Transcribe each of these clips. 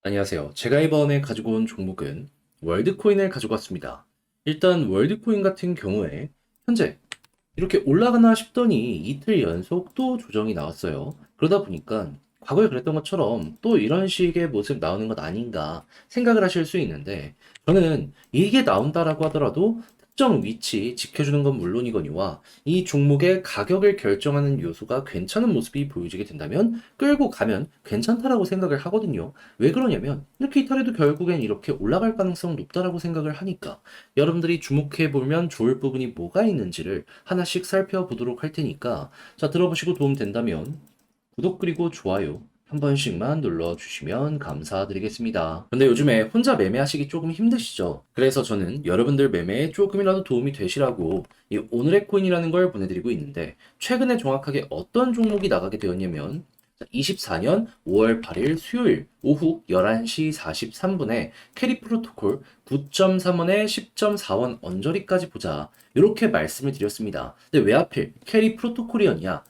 안녕하세요. 제가 이번에 가지고 온 종목은 월드코인을 가지고 왔습니다. 일단 월드코인 같은 경우에 현재 이렇게 올라가나 싶더니 이틀 연속 또 조정이 나왔어요. 그러다 보니까 과거에 그랬던 것처럼 또 이런 식의 모습 나오는 것 아닌가 생각을 하실 수 있는데, 저는 이게 나온다라고 하더라도 특정 위치 지켜주는 건 물론이거니와 이 종목의 가격을 결정하는 요소가 괜찮은 모습이 보여지게 된다면 끌고 가면 괜찮다라고 생각을 하거든요. 왜 그러냐면 이렇게 이탈해도 결국엔 이렇게 올라갈 가능성 높다라고 생각을 하니까, 여러분들이 주목해 보면 좋을 부분이 뭐가 있는지를 하나씩 살펴보도록 할 테니까, 자, 들어보시고 도움 된다면 구독 그리고 좋아요 한 번씩만 눌러주시면 감사드리겠습니다. 근데 요즘에 혼자 매매하시기 조금 힘드시죠? 그래서 저는 여러분들 매매에 조금이라도 도움이 되시라고 이 오늘의 코인이라는 걸 보내드리고 있는데, 최근에 정확하게 어떤 종목이 나가게 되었냐면 24년 5월 8일 수요일 오후 11시 43분에 캐리 프로토콜 9.3원에 10.4원 언저리까지 보자, 이렇게 말씀을 드렸습니다. 근데 왜 하필 캐리 프로토콜이었냐?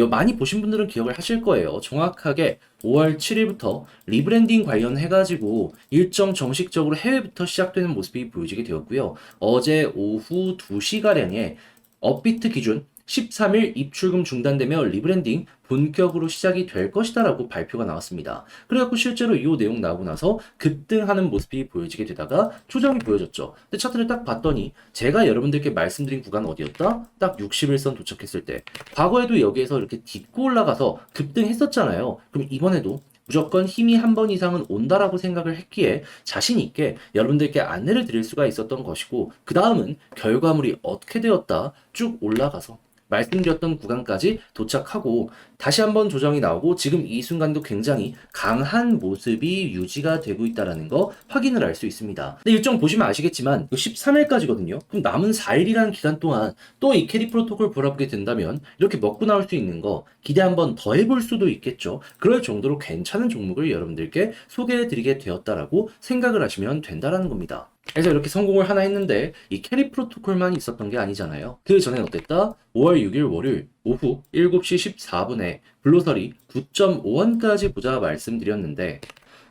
많이 보신 분들은 기억을 하실 거예요. 정확하게 5월 7일부터 리브랜딩 관련해가지고 일정 정식적으로 해외부터 시작되는 모습이 보여지게 되었고요. 어제 오후 2시가량에 업비트 기준 13일 입출금 중단되며 리브랜딩 본격으로 시작이 될 것이다라고 발표가 나왔습니다. 그래갖고 실제로 이 내용 나오고 나서 급등하는 모습이 보여지게 되다가 조정이 보여졌죠. 근데 차트를 딱 봤더니 제가 여러분들께 말씀드린 구간 어디였다? 딱 61선 도착했을 때, 과거에도 여기에서 이렇게 딛고 올라가서 급등했었잖아요. 그럼 이번에도 무조건 힘이 한 번 이상은 온다라고 생각을 했기에 자신 있게 여러분들께 안내를 드릴 수가 있었던 것이고, 그 다음은 결과물이 어떻게 되었다? 쭉 올라가서 말씀드렸던 구간까지 도착하고 다시 한번 조정이 나오고 지금 이 순간도 굉장히 강한 모습이 유지가 되고 있다는 거 확인을 할 수 있습니다. 근데 일정 보시면 아시겠지만 13일까지거든요. 그럼 남은 4일이라는 기간 동안 또 이 캐리 프로토콜 돌아보게 된다면 이렇게 먹고 나올 수 있는 거 기대 한번 더 해볼 수도 있겠죠. 그럴 정도로 괜찮은 종목을 여러분들께 소개해드리게 되었다라고 생각을 하시면 된다라는 겁니다. 그래서 이렇게 성공을 하나 했는데 이 캐리 프로토콜만 있었던 게 아니잖아요. 그 전엔 어땠다? 5월 6일 월요일 오후 7시 14분에 블로설이 9.5원까지 보자 말씀드렸는데,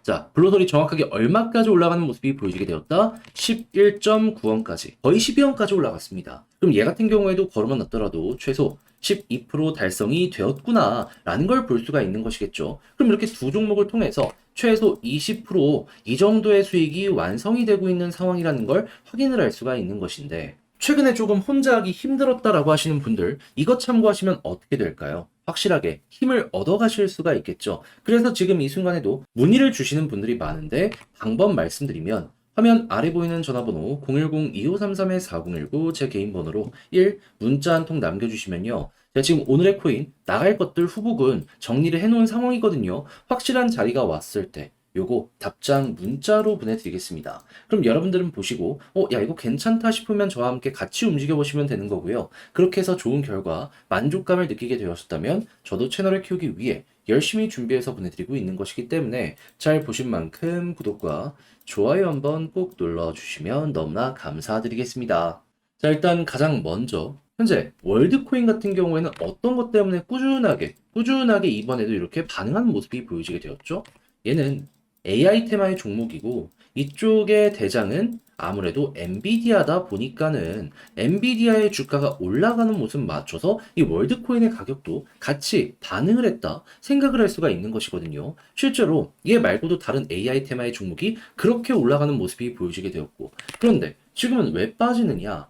자, 블로설이 정확하게 얼마까지 올라가는 모습이 보여지게 되었다? 11.9원까지, 거의 12원까지 올라갔습니다. 그럼 얘 같은 경우에도 걸어만 놨더라도 최소 12% 달성이 되었구나 라는 걸 볼 수가 있는 것이겠죠. 그럼 이렇게 두 종목을 통해서 최소 20%이 정도의 수익이 완성이 되고 있는 상황이라는 걸 확인을 할 수가 있는 것인데, 최근에 조금 혼자 하기 힘들었다라고 하시는 분들 이것 참고하시면 어떻게 될까요? 확실하게 힘을 얻어 가실 수가 있겠죠. 그래서 지금 이 순간에도 문의를 주시는 분들이 많은데, 방법 말씀드리면 화면 아래 보이는 전화번호 010-2533-4019 제 개인 번호로 1 문자 한 통 남겨주시면요, 제가 지금 오늘의 코인 나갈 것들 후보군 정리를 해놓은 상황이거든요. 확실한 자리가 왔을 때 요거 답장 문자로 보내드리겠습니다. 그럼 여러분들은 보시고 야, 이거 괜찮다 싶으면 저와 함께 같이 움직여 보시면 되는 거고요. 그렇게 해서 좋은 결과 만족감을 느끼게 되었다면 저도 채널을 키우기 위해 열심히 준비해서 보내드리고 있는 것이기 때문에 잘 보신 만큼 구독과 좋아요 한번 꼭 눌러주시면 너무나 감사드리겠습니다. 자, 일단 가장 먼저 현재 월드코인 같은 경우에는 어떤 것 때문에 꾸준하게 이번에도 이렇게 반응하는 모습이 보여지게 되었죠? 얘는 AI 테마의 종목이고 이쪽의 대장은 아무래도 엔비디아다 보니까는 엔비디아의 주가가 올라가는 모습 맞춰서 이 월드코인의 가격도 같이 반응을 했다 생각을 할 수가 있는 것이거든요. 실제로 얘 말고도 다른 AI 테마의 종목이 그렇게 올라가는 모습이 보여지게 되었고, 그런데 지금은 왜 빠지느냐?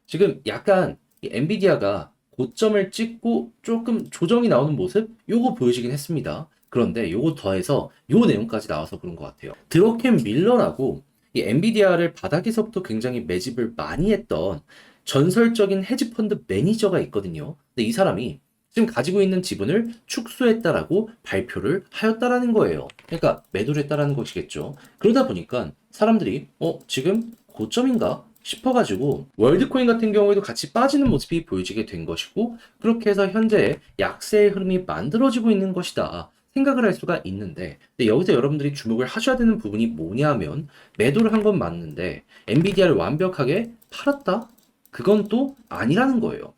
지금 약간 이 엔비디아가 고점을 찍고 조금 조정이 나오는 모습 요거 보여지긴 했습니다. 그런데 요거 더해서 요 내용까지 나와서 그런 것 같아요. 드러켄 밀러라고 이 엔비디아를 바닥에서부터 굉장히 매집을 많이 했던 전설적인 헤지펀드 매니저가 있거든요. 근데 이 사람이 지금 가지고 있는 지분을 축소했다라고 발표를 하였다라는 거예요. 그러니까 매도를 했다라는 것이겠죠. 그러다 보니까 사람들이 지금 고점인가 싶어가지고 월드코인 같은 경우에도 같이 빠지는 모습이 보여지게 된 것이고, 그렇게 해서 현재 약세의 흐름이 만들어지고 있는 것이다 생각을 할 수가 있는데, 근데 여기서 여러분들이 주목을 하셔야 되는 부분이 뭐냐면, 매도를 한 건 맞는데 엔비디아를 완벽하게 팔았다? 그건 또 아니라는 거예요.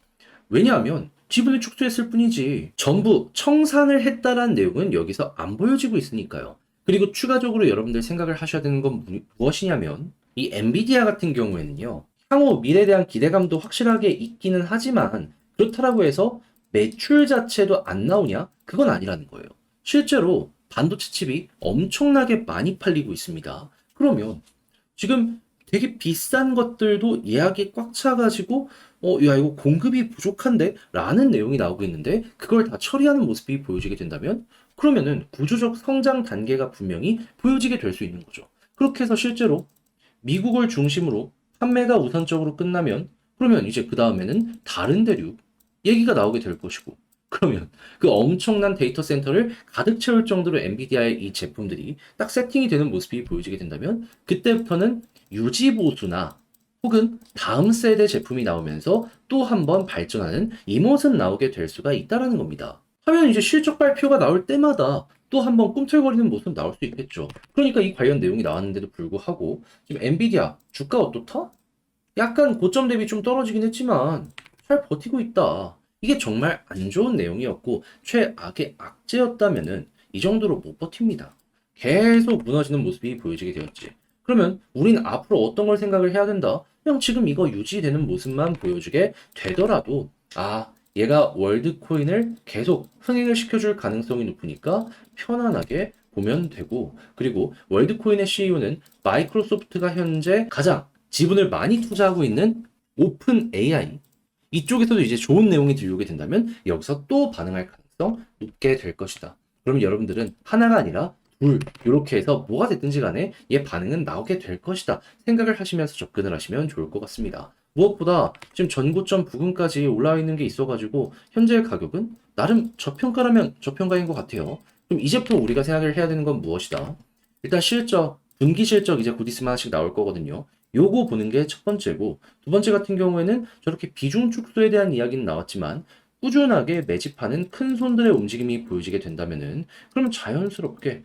왜냐하면 지분을 축소했을 뿐이지 전부 청산을 했다라는 내용은 여기서 안 보여지고 있으니까요. 그리고 추가적으로 여러분들 생각을 하셔야 되는 건 무엇이냐면 이 엔비디아 같은 경우에는요. 향후 미래에 대한 기대감도 확실하게 있기는 하지만 그렇다라고 해서 매출 자체도 안 나오냐? 그건 아니라는 거예요. 실제로 반도체 칩이 엄청나게 많이 팔리고 있습니다. 그러면 지금 되게 비싼 것들도 예약이 꽉 차가지고 야 이거 공급이 부족한데? 라는 내용이 나오고 있는데 그걸 다 처리하는 모습이 보여지게 된다면 그러면은 구조적 성장 단계가 분명히 보여지게 될 수 있는 거죠. 그렇게 해서 실제로 미국을 중심으로 판매가 우선적으로 끝나면 그러면 이제 그 다음에는 다른 대륙 얘기가 나오게 될 것이고 그러면 그 엄청난 데이터 센터를 가득 채울 정도로 엔비디아의 이 제품들이 딱 세팅이 되는 모습이 보여지게 된다면 그때부터는 유지 보수나 혹은 다음 세대 제품이 나오면서 또 한 번 발전하는 이 모습 나오게 될 수가 있다라는 겁니다. 하면 이제 실적 발표가 나올 때마다 또 한 번 꿈틀거리는 모습 나올 수 있겠죠. 그러니까 이 관련 내용이 나왔는데도 불구하고 지금 엔비디아 주가 어떻다? 약간 고점 대비 좀 떨어지긴 했지만 잘 버티고 있다. 이게 정말 안 좋은 내용이었고 최악의 악재였다면은 이 정도로 못 버팁니다. 계속 무너지는 모습이 보여지게 되었지. 그러면 우린 앞으로 어떤 걸 생각을 해야 된다? 그냥 지금 이거 유지되는 모습만 보여주게 되더라도 얘가 월드코인을 계속 흥행을 시켜줄 가능성이 높으니까 편안하게 보면 되고 그리고 월드코인의 CEO는 마이크로소프트가 현재 가장 지분을 많이 투자하고 있는 오픈 AI 이쪽에서도 이제 좋은 내용이 들려오게 된다면 여기서 또 반응할 가능성 높게 될 것이다. 그럼 여러분들은 하나가 아니라 둘 이렇게 해서 뭐가 됐든지 간에 얘 반응은 나오게 될 것이다 생각을 하시면서 접근을 하시면 좋을 것 같습니다. 무엇보다 지금 전고점 부근까지 올라와 있는 게 있어가지고 현재 가격은 나름 저평가라면 저평가인 것 같아요. 그럼 이제부터 우리가 생각을 해야 되는 건 무엇이다? 일단 실적, 분기 실적 이제 곧 있으면 하나씩 나올 거거든요. 요거 보는 게 첫 번째고 두 번째 같은 경우에는 저렇게 비중 축소에 대한 이야기는 나왔지만 꾸준하게 매집하는 큰 손들의 움직임이 보여지게 된다면은 그럼 자연스럽게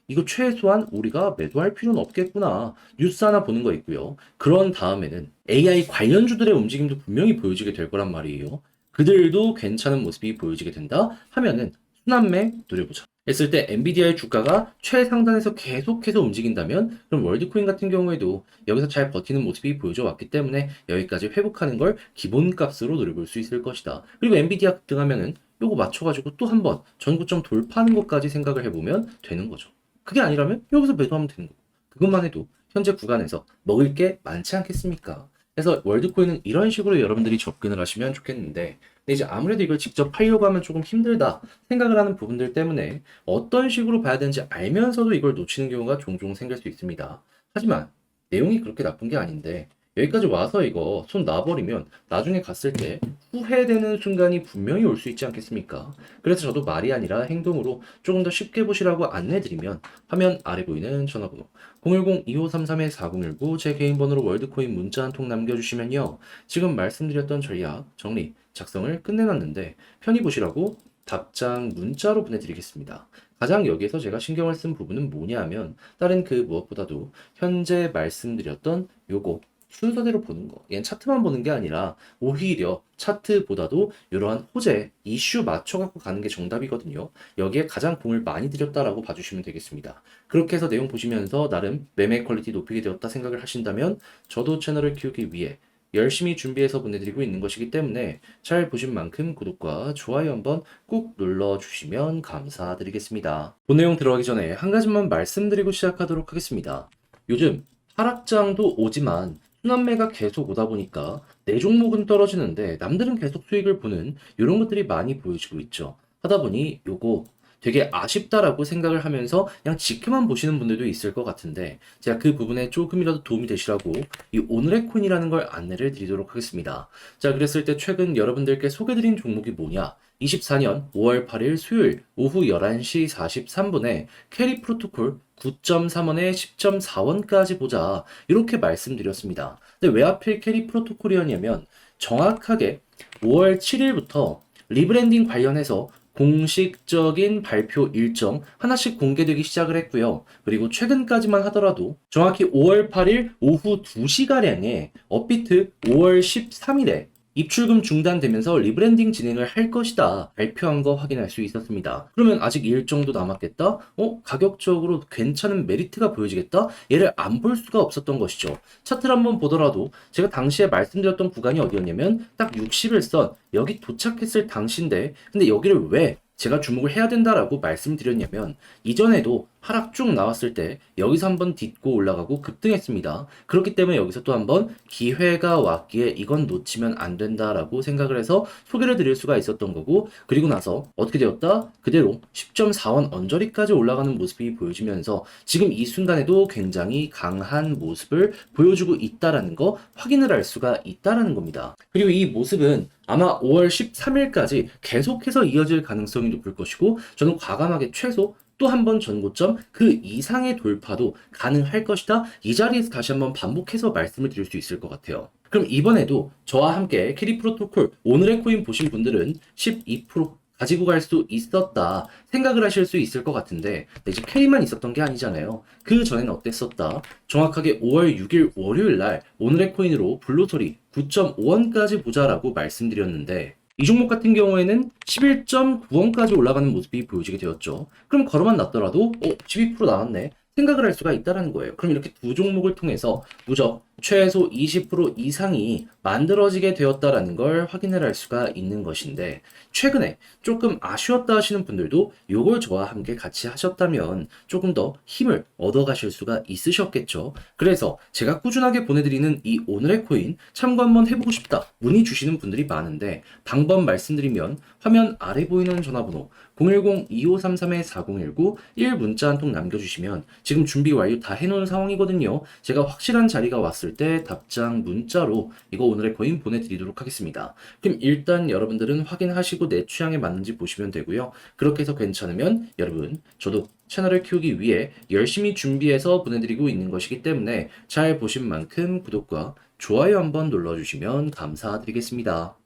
이거 최소한 우리가 매도할 필요는 없겠구나 뉴스 하나 보는 거 있고요. 그런 다음에는 AI 관련주들의 움직임도 분명히 보여지게 될 거란 말이에요. 그들도 괜찮은 모습이 보여지게 된다 하면은 순환매 노려보자. 했을 때 엔비디아의 주가가 최상단에서 계속해서 움직인다면 그럼 월드코인 같은 경우에도 여기서 잘 버티는 모습이 보여져 왔기 때문에 여기까지 회복하는 걸 기본값으로 노려볼 수 있을 것이다. 그리고 엔비디아 급등하면은 요거 맞춰가지고 또 한 번 전고점 돌파하는 것까지 생각을 해보면 되는 거죠. 그게 아니라면 여기서 매도하면 되는 거고 그것만 해도 현재 구간에서 먹을 게 많지 않겠습니까? 그래서 월드코인은 이런 식으로 여러분들이 접근을 하시면 좋겠는데 근데 이제 아무래도 이걸 직접 팔려고 하면 조금 힘들다 생각을 하는 부분들 때문에 어떤 식으로 봐야 되는지 알면서도 이걸 놓치는 경우가 종종 생길 수 있습니다. 하지만 내용이 그렇게 나쁜 게 아닌데 여기까지 와서 이거 손 놔버리면 나중에 갔을 때 후회되는 순간이 분명히 올 수 있지 않겠습니까? 그래서 저도 말이 아니라 행동으로 조금 더 쉽게 보시라고 안내드리면 화면 아래 보이는 전화번호 010-2533-4019 제 개인 번호로 월드코인 문자 한 통 남겨주시면요. 지금 말씀드렸던 전략 정리 작성을 끝내놨는데 편히 보시라고 답장 문자로 보내드리겠습니다. 가장 여기에서 제가 신경을 쓴 부분은 뭐냐면 다른 그 무엇보다도 현재 말씀드렸던 요거 순서대로 보는 거. 얘는 차트만 보는 게 아니라 오히려 차트보다도 이러한 호재, 이슈 맞춰갖고 가는 게 정답이거든요. 여기에 가장 공을 많이 들였다라고 봐주시면 되겠습니다. 그렇게 해서 내용 보시면서 나름 매매 퀄리티 높이게 되었다 생각을 하신다면 저도 채널을 키우기 위해 열심히 준비해서 보내드리고 있는 것이기 때문에 잘 보신 만큼 구독과 좋아요 한번 꾹 눌러주시면 감사드리겠습니다. 본 내용 들어가기 전에 한 가지만 말씀드리고 시작하도록 하겠습니다. 요즘 하락장도 오지만 순환매가 계속 오다 보니까 내 종목은 떨어지는데 남들은 계속 수익을 보는 이런 것들이 많이 보여지고 있죠. 하다 보니 요거 되게 아쉽다라고 생각을 하면서 그냥 지켜만 보시는 분들도 있을 것 같은데 제가 그 부분에 조금이라도 도움이 되시라고 이 오늘의 코인이라는 걸 안내를 드리도록 하겠습니다. 자, 그랬을 때 최근 여러분들께 소개드린 종목이 뭐냐? 24년 5월 8일 수요일 오후 11시 43분에 캐리 프로토콜 9.3원에 10.4원까지 보자 이렇게 말씀드렸습니다. 근데 왜 하필 캐리 프로토콜이었냐면 정확하게 5월 7일부터 리브랜딩 관련해서 공식적인 발표 일정 하나씩 공개되기 시작을 했고요. 그리고 최근까지만 하더라도 정확히 5월 8일 오후 2시가량에 업비트 5월 13일에 입출금 중단되면서 리브랜딩 진행을 할 것이다 발표한 거 확인할 수 있었습니다. 그러면 아직 일정도 남았겠다? 가격적으로 괜찮은 메리트가 보여지겠다? 얘를 안 볼 수가 없었던 것이죠. 차트를 한번 보더라도 제가 당시에 말씀드렸던 구간이 어디였냐면 딱 60일선 여기 도착했을 당시인데, 근데 여기를 왜 제가 주목을 해야 된다라고 말씀드렸냐면, 이전에도 하락 쭉 나왔을 때 여기서 한번 딛고 올라가고 급등했습니다. 그렇기 때문에 여기서 또 한번 기회가 왔기에 이건 놓치면 안 된다라고 생각을 해서 소개를 드릴 수가 있었던 거고, 그리고 나서 어떻게 되었다? 그대로 10.4원 언저리까지 올라가는 모습이 보여지면서 지금 이 순간에도 굉장히 강한 모습을 보여주고 있다라는 거 확인을 할 수가 있다라는 겁니다. 그리고 이 모습은 아마 5월 13일까지 계속해서 이어질 가능성이 높을 것이고, 저는 과감하게 최소 또 한 번 전고점 그 이상의 돌파도 가능할 것이다. 이 자리에서 다시 한번 반복해서 말씀을 드릴 수 있을 것 같아요. 그럼 이번에도 저와 함께 캐리 프로토콜 오늘의 코인 보신 분들은 12% 가지고 갈 수 있었다 생각을 하실 수 있을 것 같은데, 이제 캐리만 있었던 게 아니잖아요. 그 전에는 어땠었다? 정확하게 5월 6일 월요일 날 오늘의 코인으로 블루소리 9.5원까지 보자라고 말씀드렸는데, 이 종목 같은 경우에는 11.9원까지 올라가는 모습이 보여지게 되었죠. 그럼 걸어만 놨더라도 12% 나왔네 생각을 할 수가 있다는 거예요. 그럼 이렇게 두 종목을 통해서 무적 최소 20% 이상이 만들어지게 되었다라는 걸 확인을 할 수가 있는 것인데, 최근에 조금 아쉬웠다 하시는 분들도 요걸 저와 함께 같이 하셨다면 조금 더 힘을 얻어가실 수가 있으셨겠죠. 그래서 제가 꾸준하게 보내드리는 이 오늘의 코인 참고 한번 해보고 싶다 문의 주시는 분들이 많은데, 방법 말씀드리면 화면 아래 보이는 전화번호 010-2533-4019 1 문자 한 통 남겨주시면 지금 준비 완료 다 해놓은 상황이거든요. 제가 확실한 자리가 왔을 때 답장 문자로 이거 오늘의 코인 보내드리도록 하겠습니다. 그럼 일단 여러분들은 확인하시고 내 취향에 맞는지 보시면 되고요. 그렇게 해서 괜찮으면 여러분, 저도 채널을 키우기 위해 열심히 준비해서 보내드리고 있는 것이기 때문에 잘 보신 만큼 구독과 좋아요 한번 눌러주시면 감사드리겠습니다.